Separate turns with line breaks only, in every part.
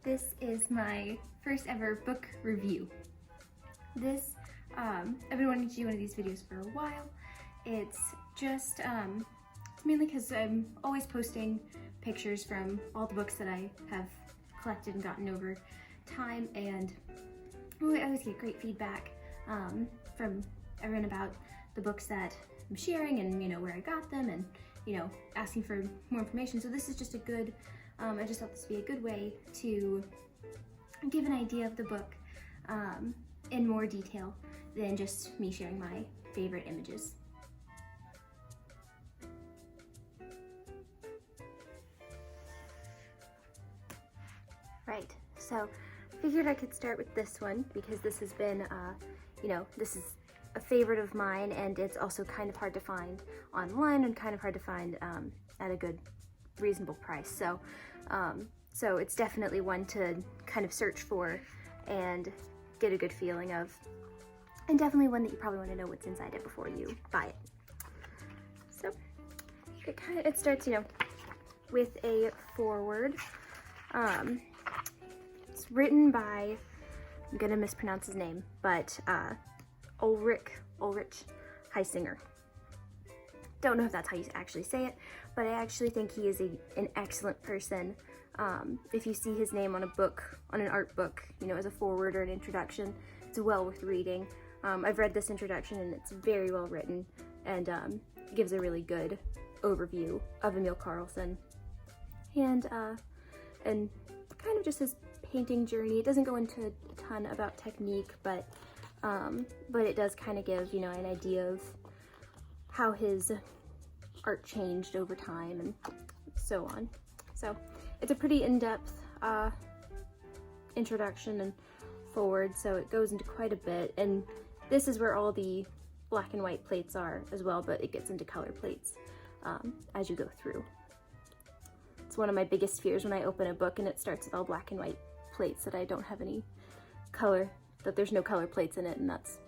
This is my first ever book review. This, I've been wanting to do one of these videos for a while. It's just mainly because I'm always posting pictures from all the books that I have collected and gotten over time, and I always get great feedback from everyone about the books that I'm sharing and, you know, where I got them and, you know, asking for more information. So this is just a good, I just thought this would be a good way to give an idea of the book in more detail than just me sharing my favorite images. Right, so figured I could start with this one because this has been, you know, this is a favorite of mine, and it's also kind of hard to find online and kind of hard to find at a good, reasonable price. So, so it's definitely one to kind of search for and get a good feeling of, and definitely one that you probably want to know what's inside it before you buy it. So it starts, you know, with a foreword. It's written by, I'm gonna mispronounce his name, but Ulrich Hiesinger. Don't know if that's how you actually say it, but I actually think he is an excellent person. If you see his name on a book, on an art book, you know, as a foreword or an introduction, it's well worth reading. I've read this introduction and it's very well written, and gives a really good overview of Emil Carlsen and kind of just his painting journey. It doesn't go into a ton about technique, but it does kind of give, you know, an idea of how his art changed over time and so on. So it's a pretty in-depth introduction and forward, so it goes into quite a bit, and this is where all the black and white plates are as well, but it gets into color plates as you go through. It's one of my biggest fears when I open a book and it starts with all black and white plates, that I don't have any color, that there's no color plates in it, and that's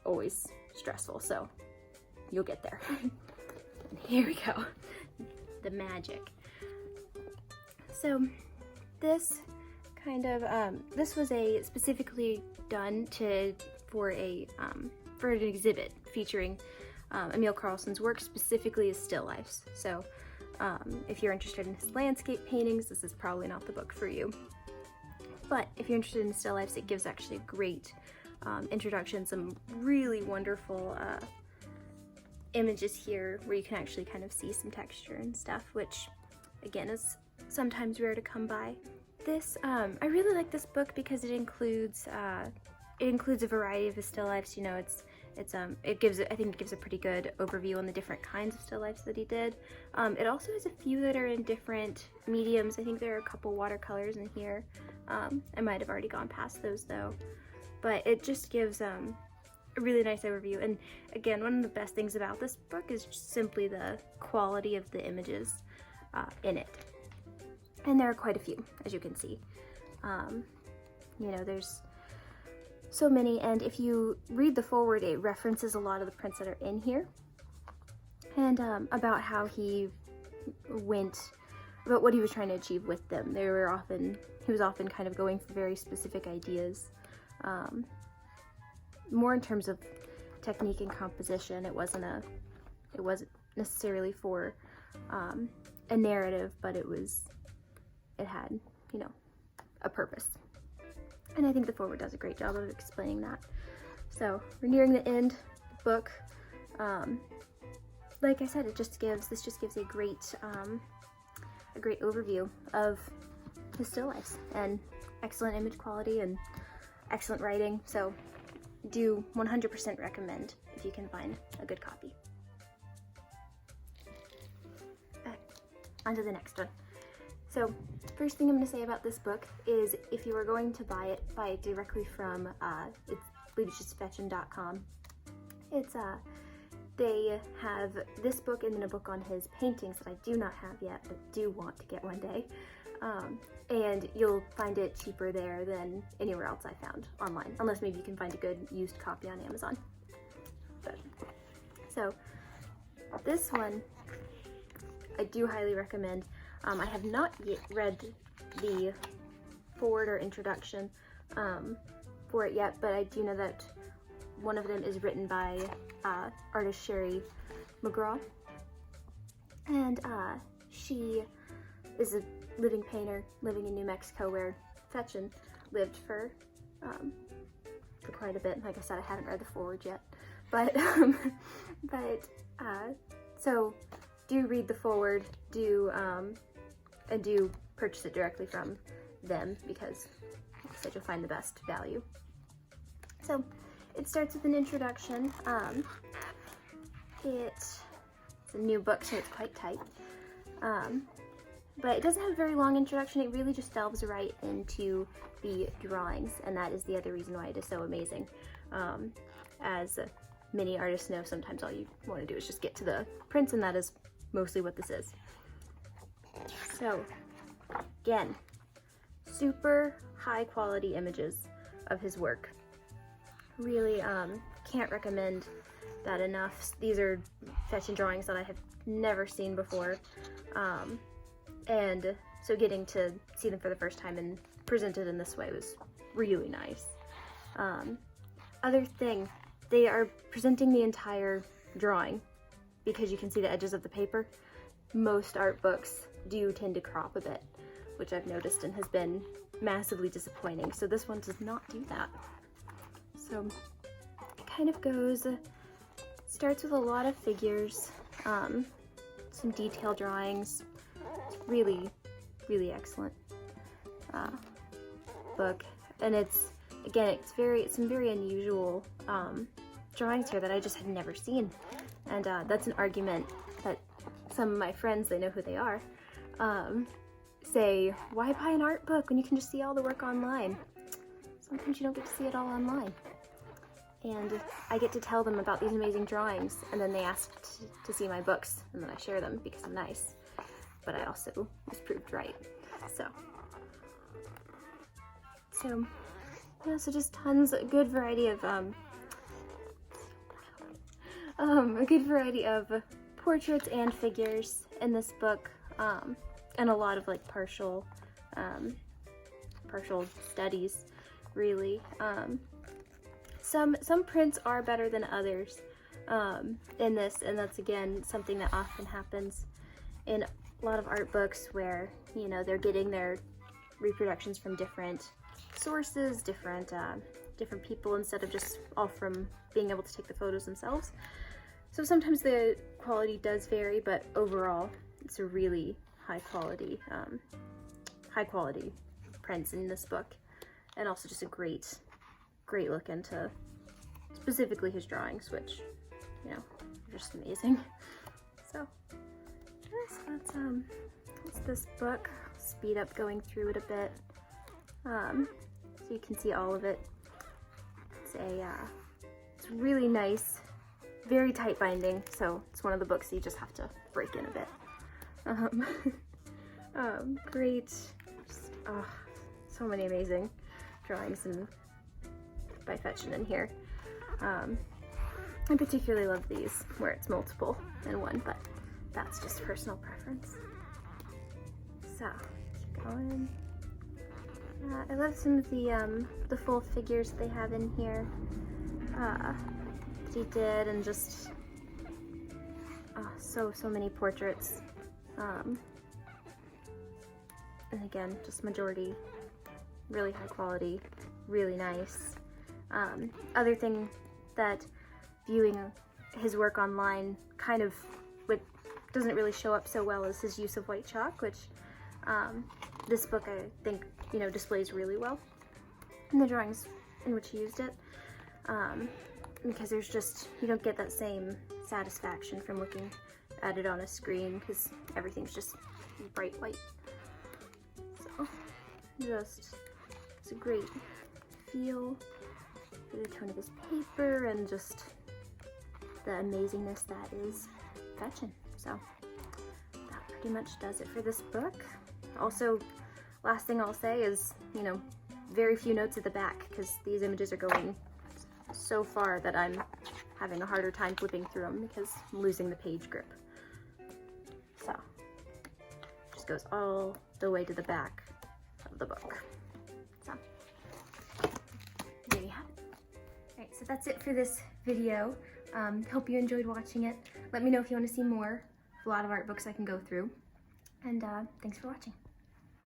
always stressful, so you'll get there. And here we go, the magic. So this kind of, this was specifically done for an exhibit featuring Emil Carlsen's work, specifically his still lifes. So if you're interested in his landscape paintings, this is probably not the book for you. But if you're interested in still lifes, it gives actually a great introduction, some really wonderful images here where you can actually kind of see some texture and stuff, which again is sometimes rare to come by. This, I really like this book because it includes a variety of his still lifes. You know, I think it gives a pretty good overview on the different kinds of still lifes that he did. It also has a few that are in different mediums. I think there are a couple watercolors in here. I might have already gone past those though, but it just gives a really nice overview. And again, one of the best things about this book is just simply the quality of the images in it. And there are quite a few, as you can see. You know, there's so many, and if you read the foreword, it references a lot of the prints that are in here, and about how he about what he was trying to achieve with them. He was often kind of going for very specific ideas, more in terms of technique and composition. It wasn't necessarily for a narrative, but it had, you know, a purpose. And I think the foreword does a great job of explaining that. So we're nearing the end of the book. Like I said, this just gives a great overview of his still lifes, and excellent image quality and excellent writing. So do 100% recommend if you can find a good copy. On to the next one. So first thing I'm going to say about this book is, if you are going to buy it directly from Fechin.com. They have this book and then a book on his paintings that I do not have yet, but do want to get one day. And you'll find it cheaper there than anywhere else I found online, unless maybe you can find a good used copy on Amazon. So this one I do highly recommend. I have not yet read the forward or introduction for it yet, but I do know that one of them is written by artist Sherry McGraw, and she is a living painter living in New Mexico, where Fechin lived for quite a bit. Like I said, I haven't read the forward yet, but so do read the forward, and do purchase it directly from them, because like I said, you'll find the best value. So it starts with an introduction. It's a new book, so it's quite tight. But it doesn't have a very long introduction. It really just delves right into the drawings, and that is the other reason why it is so amazing. As many artists know, sometimes all you want to do is just get to the prints, and that is mostly what this is. So, again, super high quality images of his work. Really can't recommend that enough. These are Fechin drawings that I have never seen before. And so getting to see them for the first time and presented in this way was really nice. Other thing, they are presenting the entire drawing, because you can see the edges of the paper. Most art books do tend to crop a bit, which I've noticed and has been massively disappointing. So this one does not do that. So it kind of starts with a lot of figures, some detail drawings. It's really, really excellent book, and it's some very unusual drawings here that I just had never seen, and that's an argument that some of my friends, they know who they are, say, why buy an art book when you can just see all the work online? Sometimes you don't get to see it all online. And I get to tell them about these amazing drawings, and then they ask to see my books, and then I share them because I'm nice. But I also was proved right. So yeah, so just tons, a good variety of portraits and figures in this book, and a lot of like partial studies, really. Some prints are better than others in this, and that's again something that often happens in a lot of art books, where, you know, they're getting their reproductions from different sources, different people, instead of just all from being able to take the photos themselves. So sometimes the quality does vary, but overall it's a really high quality prints in this book, and also just a great look into specifically his drawings, which, you know, are just amazing. So yes, that's this book. Speed up going through it a bit, so you can see all of it. It's really nice, very tight binding, so it's one of the books that you just have to break in a bit. Great, so many amazing drawings by Fechin in here. I particularly love these where it's multiple in one, but that's just personal preference. So, keep going. I love some of the full figures they have in here that he did, and just so many portraits. And again, just majority really high quality, really nice. Other thing that viewing his work online kind of doesn't really show up so well is his use of white chalk, which this book, I think, you know, displays really well in the drawings in which he used it, because there's just, you don't get that same satisfaction from looking at it on a screen, because everything's just bright white. So it's a great feel for the tone of his paper, and just the amazingness that is Fechin. So that pretty much does it for this book. Also, last thing I'll say is, you know, very few notes at the back, because these images are going so far that I'm having a harder time flipping through them because I'm losing the page grip. So, just goes all the way to the back of the book. so that's it for this video. Hope you enjoyed watching it. Let me know if you want to see more. A lot of art books I can go through. And thanks for watching.